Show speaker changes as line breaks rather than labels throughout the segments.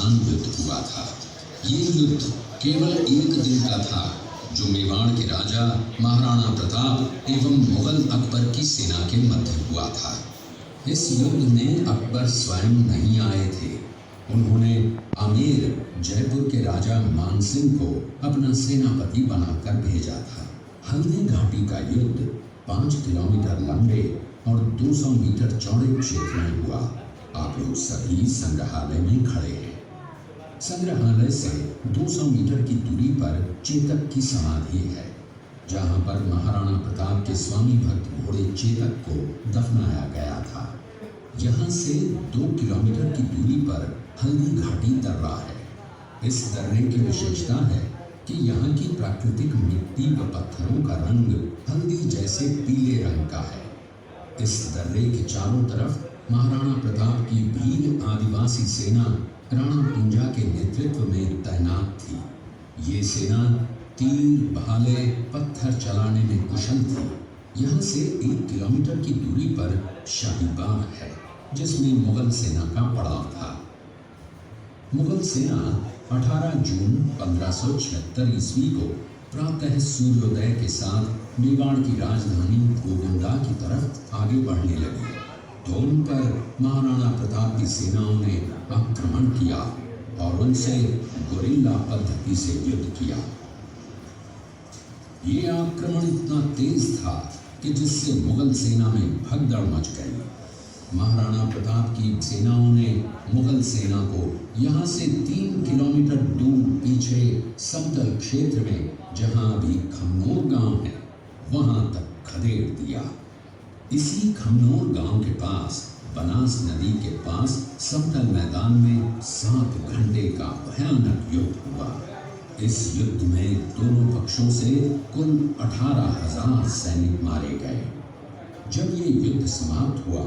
घमासान युद्ध हुआ था। ये युद्ध केवल एक दिन का था, जो मेवाड़ के राजा महाराणा प्रताप एवं मुगल अकबर की सेना के मध्य हुआ था। इस युद्ध में अकबर स्वयं नहीं आए थे। उन्होंने आमेर जयपुर के राजा मानसिंह को अपना सेनापति बनाकर भेजा था। हल्दी घाटी का युद्ध 5 किलोमीटर लंबे और 200 मीटर चौड़े क्षेत्र में हुआ। आप लोग सभी संग्रहालय में खड़े हैं। संग्रहालय से 200 मीटर की दूरी पर चेतक की समाधि है, जहां पर महाराणा प्रताप के स्वामी भक्त घोड़े चेतक को दफनाया गया था। यहाँ से 2 किलोमीटर की दूरी पर हल्दी घाटी दर्रा है। इस दर्रे की विशेषता है कि यहाँ की प्राकृतिक मिट्टी व पत्थरों का रंग हल्दी जैसे पीले रंग का है। इस दर्रे के चारों तरफ महाराणा प्रताप की वीर आदिवासी सेना राणा कुंजा के नेतृत्व में तैनात थी। ये सेना तीर, भाले, पत्थर चलाने में कुशल थी। यहाँ से 1 किलोमीटर की दूरी पर शाही बाग है, जिसमें मुगल सेना का पड़ाव था। मुगल सेना 18 जून 1576 ईस्वी को प्रातः सूर्योदय के साथ मेवाड़ की राजधानी गोगुंडा की तरफ आगे बढ़ने लगी। तो उन पर महाराणा प्रताप की सेनाओं ने आक्रमण किया और उनसे गुरिल्ला पद्धति से युद्ध किया। ये आक्रमण इतना तेज था कि जिससे मुगल सेना में भगदड़ मच गई। महाराणा प्रताप की सेनाओं ने मुगल सेना को यहाँ से 3 किलोमीटर दूर पीछे समतल क्षेत्र में, जहाँ अभी खमनोर गांव है, वहां तक खदेड़ दिया। इसी खमनोर गांव के पास बनास नदी के पास समतल मैदान में 7 घंटे का भयानक युद्ध हुआ। इस युद्ध में दोनों पक्षों से कुल 18,000 सैनिक मारे गए। जब ये युद्ध समाप्त हुआ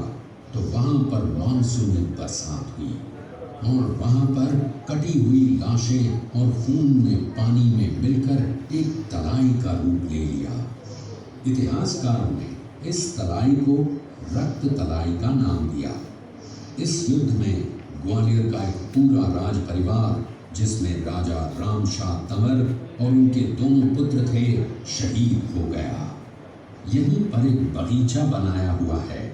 तो वहां पर मानसूनी बरसात हुई और वहां पर कटी हुई लाशें और खून में पानी में मिलकर एक तलाई का रूप ले लिया। इतिहासकारों ने इस तलाई को रक्त तलाई का नाम दिया। इस युद्ध में ग्वालियर का एक पूरा राज परिवार, जिसमें राजा रामशाह तंवर और उनके दोनों पुत्र थे, शहीद हो गया। यहीं पर एक बगीचा बनाया हुआ है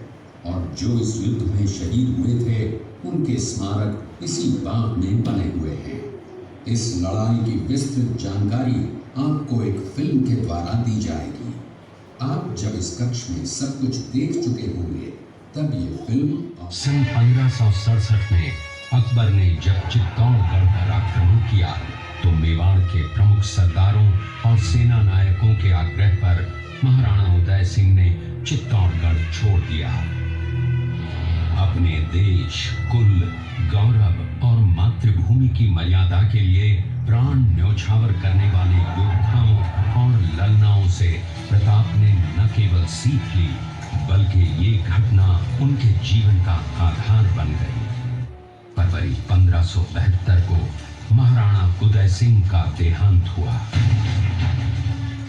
और जो इस युद्ध में शहीद हुए थे, उनके स्मारक इसी बाग में बने हुए हैं। इस लड़ाई की विस्तृत जानकारी आपको एक फिल्म के द्वारा दी जाएगी। आप जब इस कक्ष में सब कुछ देख चुके होंगे, तब ये फिल्म
सन 1567 में अकबर ने जब चित्तौड़गढ़ पर आक्रमण किया तो मेवाड़ के प्रमुख सरदारों और सेना नायकों के आग्रह पर महाराणा उदय सिंह ने चित्तौड़गढ़ छोड़ दिया। अपने देश, कुल, गौरव और मातृभूमि की मर्यादा के लिए प्राण न्योछावर करने वाले योद्धाओं और ललनाओं से प्रताप ने न केवल सीख ली, बल्कि ये घटना उनके जीवन का आधार बन गई। फरवरी 1572 को महाराणा उदय सिंह का देहांत हुआ।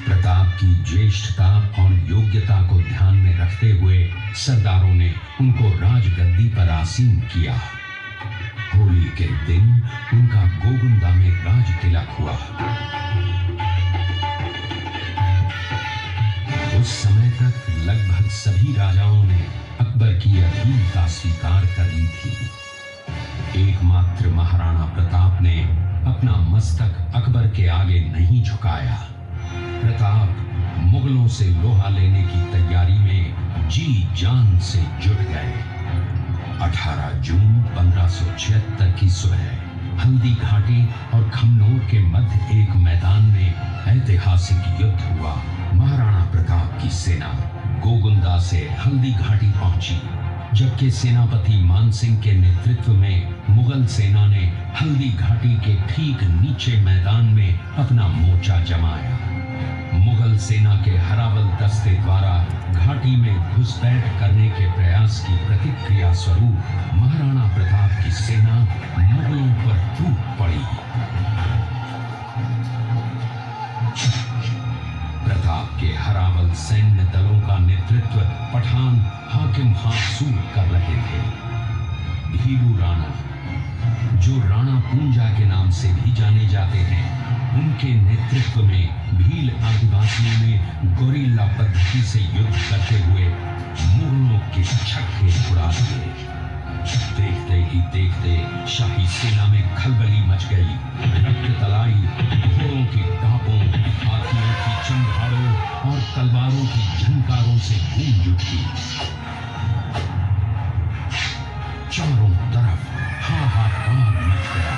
प्रताप की ज्येष्ठता और योग्यता को ध्यान में रखते हुए सरदारों ने उनको राजगद्दी पर आसीन किया। होली के दिन उनका गोगुंदा में राज तिलक हुआ। उस समय तक लगभग सभी राजाओं ने अकबर की अधीनता स्वीकार कर ली थी। एकमात्र महाराणा प्रताप ने अपना मस्तक अकबर के आगे नहीं झुकाया। प्रताप मुगलों से लोहा लेने की तैयारी में जी जान से जुट गए। 18 जून 1576 की सुबह हल्दी घाटी और खमनोर के मध्य एक मैदान में ऐतिहासिक युद्ध हुआ। महाराणा प्रताप की सेना गोगुंदा से हल्दी घाटी पहुंची, जबकि सेनापति मानसिंह के नेतृत्व में मुगल सेना ने हल्दी घाटी के ठीक नीचे मैदान में अपना मोर्चा जमाया। मुगल सेना के हरावल दस्ते द्वारा घाटी में घुसपैठ करने के प्रयास की प्रतिक्रिया स्वरूप महाराणा प्रताप की सेना मुगलों पर टूट पड़ी। प्रताप के हरावल सैन्य दलों का नेतृत्व पठान हाकिम हासूर कर रहे थे। भीलू राणा, जो राणा पूंजा के नाम से भी जाने जाते हैं, उनके नेतृत्व में भील आदिवासियों ने गोरिल्ला पद्धति से युद्ध करते हुए मुगलों के छक्के उड़ा दिए। देखते ही देखते शाही सेना में खलबली मच गई। रक्त तलाई घोड़ों की टापों, हाथियों की चंगारों और तलवारों की झंकारों से गूंज उठी। चारों तरफ हाहाकार मच गया।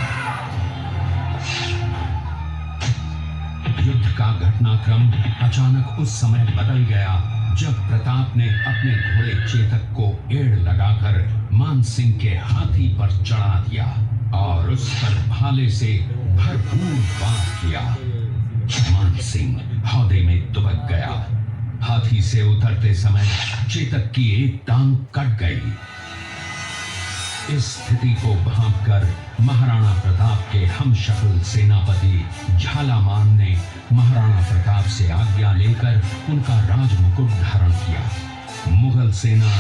युद्ध का घटनाक्रम अचानक उस समय बदल गया जब प्रताप ने अपने घोड़े चेतक को एड़ लगाकर मानसिंह के हाथी पर चढ़ा दिया और उस पर भाले से भरपूर वार किया। मानसिंह हौदे में दुबक गया। हाथी से उतरते समय चेतक की एक टांग कट गई। इस स्थिति को भांपकर महाराणा प्रताप के हमशक्ल सेनापति झालामान ने महाराणा प्रताप से आज्ञा लेकर उनका राजमुकुट धारण किया। मुगल सेना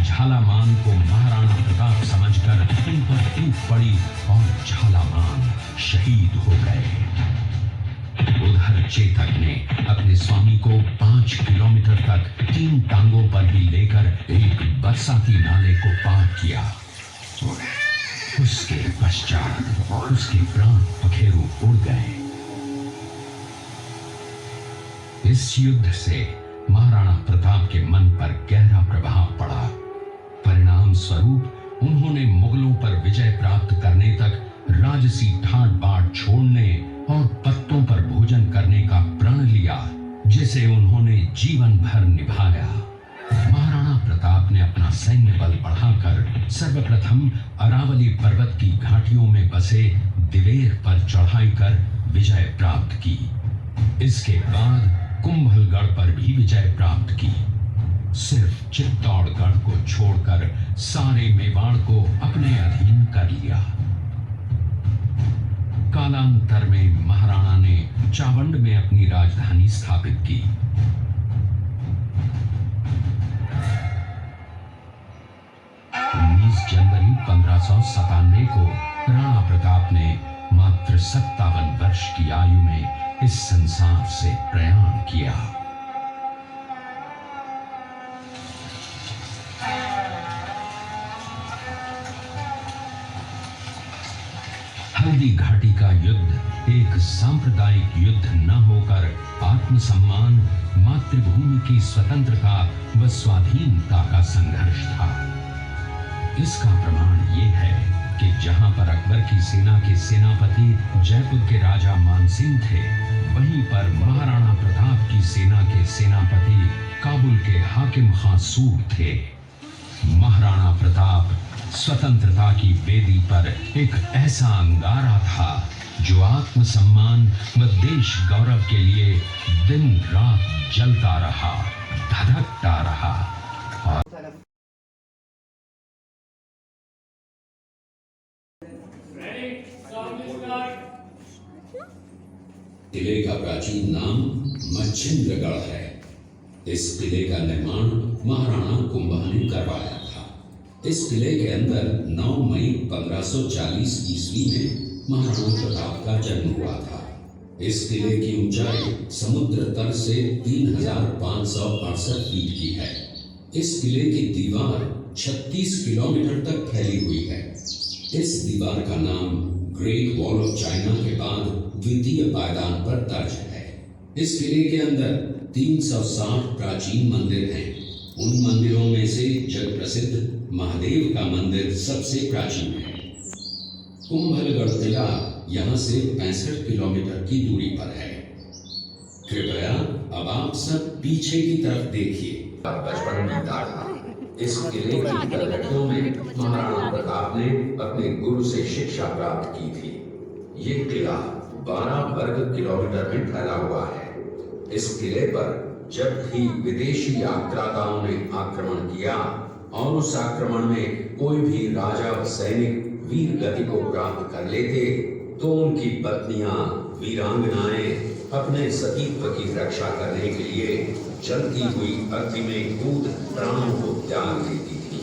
झालामान को महाराणा प्रताप समझकर उन पर टूट पड़ी और झालामान शहीद हो गए। उधर चेतक ने अपने स्वामी को 5 किलोमीटर तक 3 टांगों पर भी लेकर एक बरसाती नाले को पार किया। उसके पश्चात उसके प्राण पखेरु उड़ गए। इस युद्ध से महाराणा प्रताप के मन पर गहरा प्रभाव पड़ा। परिणाम स्वरूप उन्होंने मुगलों पर विजय प्राप्त करने तक राजसी ठाट बाट छोड़ने और पत्तों पर भोजन करने का प्रण लिया, जिसे उन्होंने जीवन भर निभाया। महाराणा प्रताप ने अपना सैन्य बल बढ़ाकर सर्वप्रथम अरावली पर्वत की घाटियों में बसे दिवेर पर चढ़ाई कर विजय प्राप्त की। इसके बाद कुंभलगढ़ पर भी विजय प्राप्त की। सिर्फ चित्तौड़गढ़ को छोड़कर सारे मेवाड़ को अपने अधीन कर लिया। कालांतर में महाराणा ने चावंड में अपनी राजधानी स्थापित की। 19 जनवरी 1597 को राणा प्रताप ने मात्र 57 वर्ष की आयु में इस संसार से प्रयाण किया। हल्दी घाटी का युद्ध एक सांप्रदायिक युद्ध न होकर आत्मसम्मान, मातृभूमि की स्वतंत्रता व स्वाधीनता का संघर्ष था। इसका प्रमाण ये है कि जहां पर अकबर की सेना के सेनापति जयपुर के राजा मानसिंह थे, वहीं पर महाराणा प्रताप की सेना के सेनापति काबुल के हाकिम खां सूर थे। महाराणा प्रताप स्वतंत्रता की वेदी पर एक ऐसा अंगारा था जो आत्मसम्मान व देश गौरव के लिए दिन रात जलता रहा, धधकता रहा।
किले का प्राचीन नाम मच्छिंद्रगढ़ है। इस किले का निर्माण महाराणा कुंभा ने करवाया था। इस किले के अंदर 9 मई 1540 ईस्वी में महाराणा प्रताप का जन्म हुआ था। इस किले की ऊंचाई समुद्र तल से 3568 फीट की है। इस किले की दीवार 36 किलोमीटर तक फैली हुई है। इस दीवार का नाम ग्रेट वॉल ऑफ चाइना के बाद द्वितीय पायदान पर दर्ज है। इस किले के अंदर 360 प्राचीन मंदिर हैं। उन मंदिरों में से जग प्रसिद्ध महादेव का मंदिर सबसे प्राचीन है। कुंभलगढ़ किला यहाँ से 65 किलोमीटर की दूरी पर है। कृपया अब आप सब पीछे की तरफ देखिए। बचपन बीता था। इस किले की तलहटियों में महाराणा प्रताप ने अपने गुरु से शिक्षा प्राप्त की थी। ये किला 12 वर्ग किलोमीटर में फैला हुआ है। इस किले पर जब भी विदेशी आक्रांताओं ने आक्रमण किया और उस आक्रमण में कोई भी राजा व सैनिक वीर गति को प्राप्त कर लेते, तो उनकी पत्नियां वीरांगनाएं अपने सतीत्व की रक्षा करने के लिए जलती हुई अग्नि में कूद प्राणों को त्याग देती थी,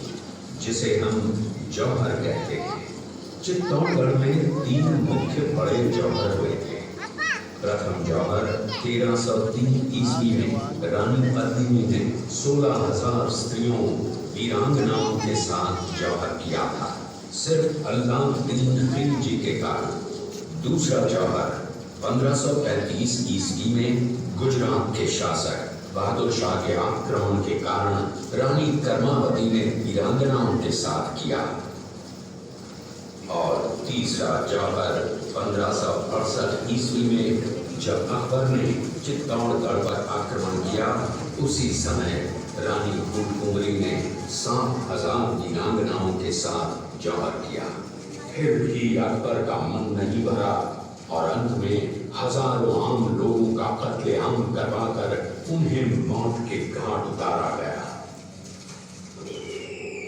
जिसे हम जौहर कहते हैं। चित्तौड़गढ़ में 3 मुख्य बड़े जौहर हुए थे। प्रथम जौहर 1303 ईस्वी में रानी पद्मिनी ने 16,000 स्त्रियों वीरांगनाओं के साथ जौहर किया था, सिर्फ अल्लाउद्दीन खिलजी के कारण। दूसरा जौहर 1535 ईस्वी में गुजरात के शासक बहादुर शाह के आक्रमण के कारण रानी कर्मावती ने वीरांगनाओं के साथ किया। और तीसरा जौहर 1568 ईस्वी में जब अकबर ने चित्तौड़गढ़ पर आक्रमण किया, उसी समय रानी फूलकुंवरी ने 7,000 वीरांगनाओं के साथ जौहर किया। फिर भी अकबर का मन नहीं भरा और अंत में हजारों आम लोगों का कत्लेआम करवाकर उन्हें मौत के घाट उतारा गया।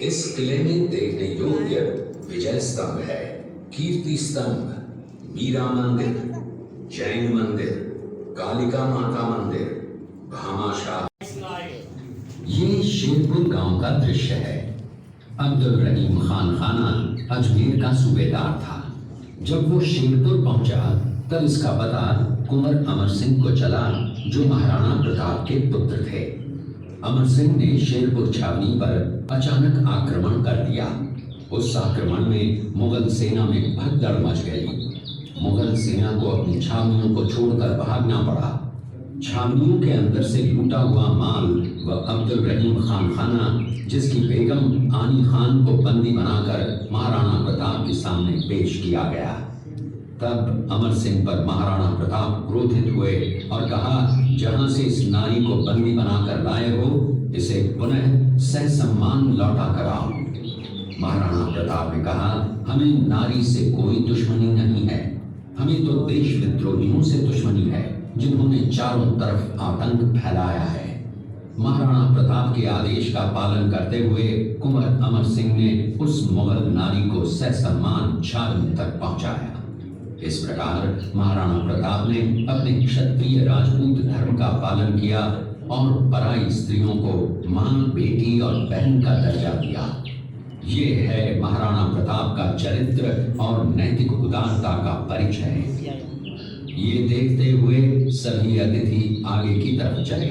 इस किले में देखने योग्य विजय स्तंभ है, कीर्ति स्तंभ, मीरा मंदिर, जैन मंदिर, कालिका माता मंदिर, भामाशाह। ये शेरपुर गांव का दृश्य है। अब्दुल रहीम खान खाना अजमेर का सूबेदार था। जब वो शेरपुर पहुंचा तब इसका पता कुंवर अमर सिंह को चला, जो महाराणा प्रताप के पुत्र थे। अमर सिंह ने शेरपुर छावनी पर अचानक आक्रमण कर दिया। उस आक्रमण में मुगल सेना में भगदड़ मच गई। मुगल सेना को अपनी छावनियों को छोड़कर भागना पड़ा। छावनियों के अंदर से लूटा हुआ माल व अब्दुल रहीम खान खाना, जिसकी बेगम आनी खान को बंदी बनाकर महाराणा प्रताप के सामने पेश किया गया। तब अमर सिंह पर महाराणा प्रताप क्रोधित हुए और कहा, जहां से इस नारी को बंदी बनाकर लाए हो, इसे पुनः ससम्मान लौटा कराओ। महाराणा प्रताप ने कहा, हमें नारी से कोई दुश्मनी नहीं है, हमें तो देश विद्रोहियों से दुश्मनी है, जिन्होंने चारों तरफ आतंक फैलाया है। महाराणा प्रताप के आदेश का पालन करते हुए कुंवर अमर सिंह ने उस मुगल नारी को ससम्मान छावनी तक पहुंचाया। इस प्रकार महाराणा प्रताप ने अपने क्षत्रिय राजपूत धर्म का पालन किया और पराई स्त्रियों को मां, बेटी और बहन का दर्जा दिया। ये है महाराणा प्रताप का चरित्र और नैतिक उदारता का परिचय। ये देखते हुए सभी अतिथि आगे की तरफ चले।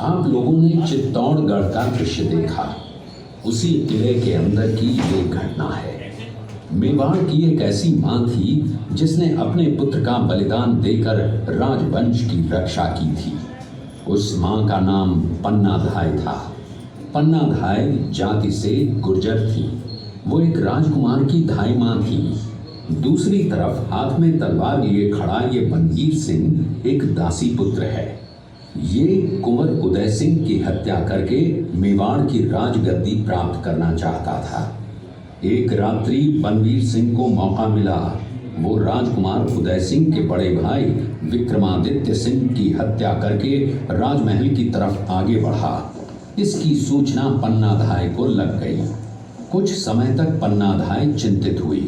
आप लोगों ने चित्तौड़गढ़ का दृश्य देखा। उसी किले के अंदर की ये घटना है। मेवाड़ की एक ऐसी मां थी जिसने अपने पुत्र का बलिदान देकर राजवंश की रक्षा की थी। उस मां का नाम पन्नाधाय था। पन्नाधाय जाति से गुर्जर थी। वो एक राजकुमार की धाई मां थी। दूसरी तरफ हाथ में तलवार लिए खड़ा ये बनवीर सिंह एक दासी पुत्र है। ये कुंवर उदय सिंह की हत्या करके मेवाड़ की राजगद्दी प्राप्त करना चाहता था। एक रात्रि बनवीर सिंह को मौका मिला। वो राजकुमार उदय सिंह के बड़े भाई विक्रमादित्य सिंह की हत्या करके राजमहल की तरफ आगे बढ़ा। इसकी सूचना पन्नाधाय को लग गई। कुछ समय तक पन्नाधाय चिंतित हुई।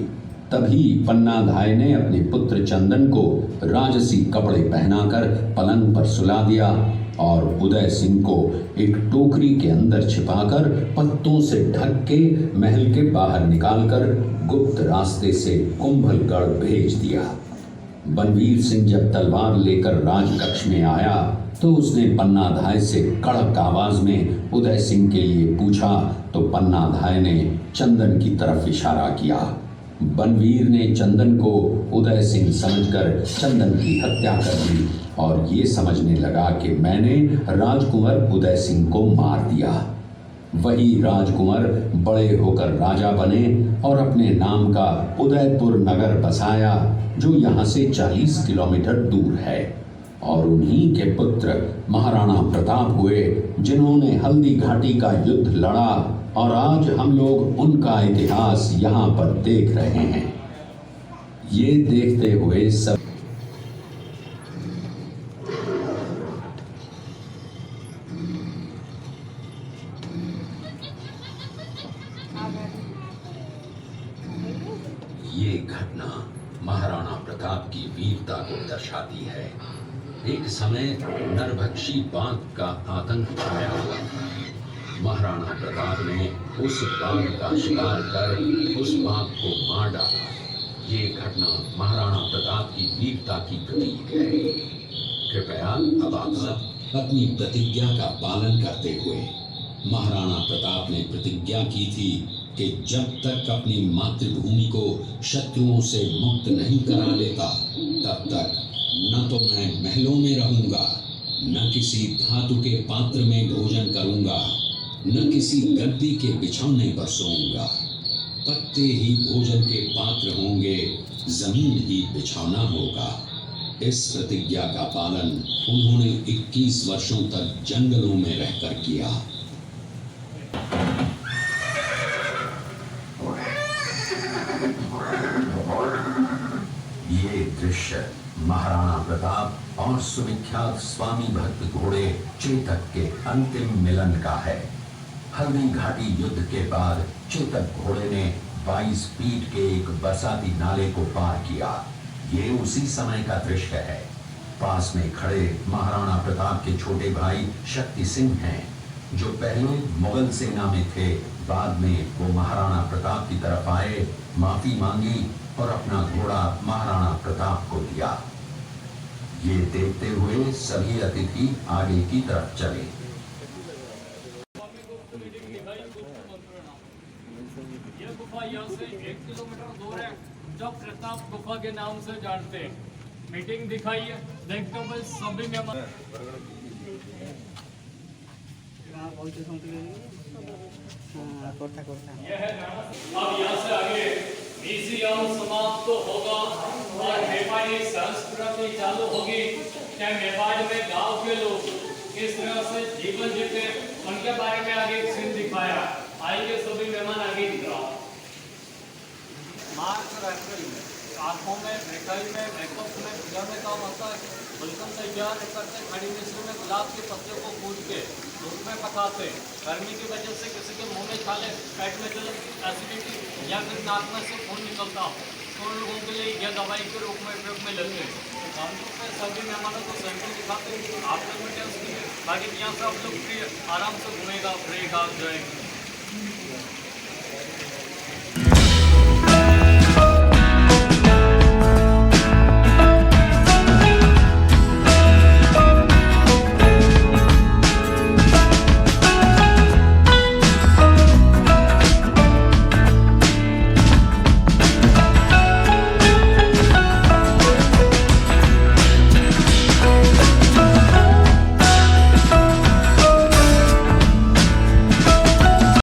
तभी पन्नाधाय ने अपने पुत्र चंदन को राजसी कपड़े पहनाकर पलंग पर सुला दिया और उदय सिंह को एक टोकरी के अंदर छिपाकर पत्तों से ढक के महल के बाहर निकालकर गुप्त रास्ते से कुंभलगढ़ भेज दिया। बनवीर सिंह जब तलवार लेकर राजकक्ष में आया तो उसने पन्नाधाय से कड़क आवाज में उदय सिंह के लिए पूछा, तो पन्नाधाय ने चंदन की तरफ इशारा किया। बनवीर ने चंदन को उदय सिंह समझकर चंदन की हत्या कर दी और ये समझने लगा कि मैंने राजकुंवर उदय सिंह को मार दिया। वही राजकुंवर बड़े होकर राजा बने और अपने नाम का उदयपुर नगर बसाया, जो यहाँ से 40 किलोमीटर दूर है। और उन्हीं के पुत्र महाराणा प्रताप हुए, जिन्होंने हल्दी घाटी का युद्ध लड़ा और आज हम लोग उनका इतिहास यहाँ पर देख रहे हैं। ये देखते हुए सब ये घटना महाराणा प्रताप की वीरता को दर्शाती है। एक समय नरभक्षी बाघ का आतंक छाया हुआ था। महाराणा प्रताप ने उस बाघ का शिकार कर उस बाघ को मार डाला। ये घटना महाराणा प्रताप की वीरता की प्रतीक है। कृपया अब आप सब अपनी प्रतिज्ञा का पालन करते हुए, महाराणा प्रताप ने प्रतिज्ञा की थी कि जब तक अपनी मातृभूमि को शत्रुओं से मुक्त नहीं करा लेता, तब तक न तो मैं महलों में रहूंगा, न किसी धातु के पात्र में भोजन करूंगा, न किसी गद्दी के बिछौने पर सोऊंगा। पत्ते ही भोजन के पात्र होंगे, जमीन ही बिछौना होगा। इस प्रतिज्ञा का पालन उन्होंने 21 वर्षों तक जंगलों में रहकर किया। ये दृश्य महाराणा प्रताप और सुविख्यात स्वामी भक्त घोड़े चेतक के अंतिम मिलन का है। हल्दी घाटी युद्ध के बाद चेतक घोड़े ने 22 फीट के एक बरसाती नाले को पार किया। ये उसी समय का दृश्य है। पास में खड़े महाराणा प्रताप के छोटे भाई शक्ति सिंह हैं, जो पहले मुगल सेना में थे। बाद में वो महाराणा प्रताप की तरफ आए, माफी मांगी और अपना घोड़ा महाराणा प्रताप को दिया। ये देखते हुए सभी अतिथि आगे की तरफ चले।
यह गुफा यहाँ से 1 किलोमीटर दूर है, जो प्रताप गुफा के नाम से जानते हैं। मीटिंग दिखाई है, देखते हुए सभी मेहमान अब यहाँ से आगे म्यूजियम समाप्त तो होगा और मेवाड़ी संस्कृति चालू होगी। क्या मेवाड़ में गांव के लोग किस तरह से जीवन जीते, उनके बारे में आगे एक सीन दिखाया। आइए सभी मेहमान आगे दिखाओ। आँखों में, मिठाई में, मेकअप में, पूजा में काम आता है। गुलकंद तैयार करते, खड़ी मिश्री में गुलाब के पत्ते को कूट के दूध में पकाते। गर्मी की वजह से किसी के मुंह में छाले, पेट में जलन, एसिडिटी या फिर नाक में से खून निकलता हो, तो उन लोगों के लिए यह दवाई के रूप में उपयोग में लेते हैं। कानपुर में सभी मेहमानों को सैंपल दिखाते हैं, आप लोग में टेस्ट कीजिए। बाकी यहाँ से आप लोग आराम से घूमेगा, फिरेगा, जाएगा।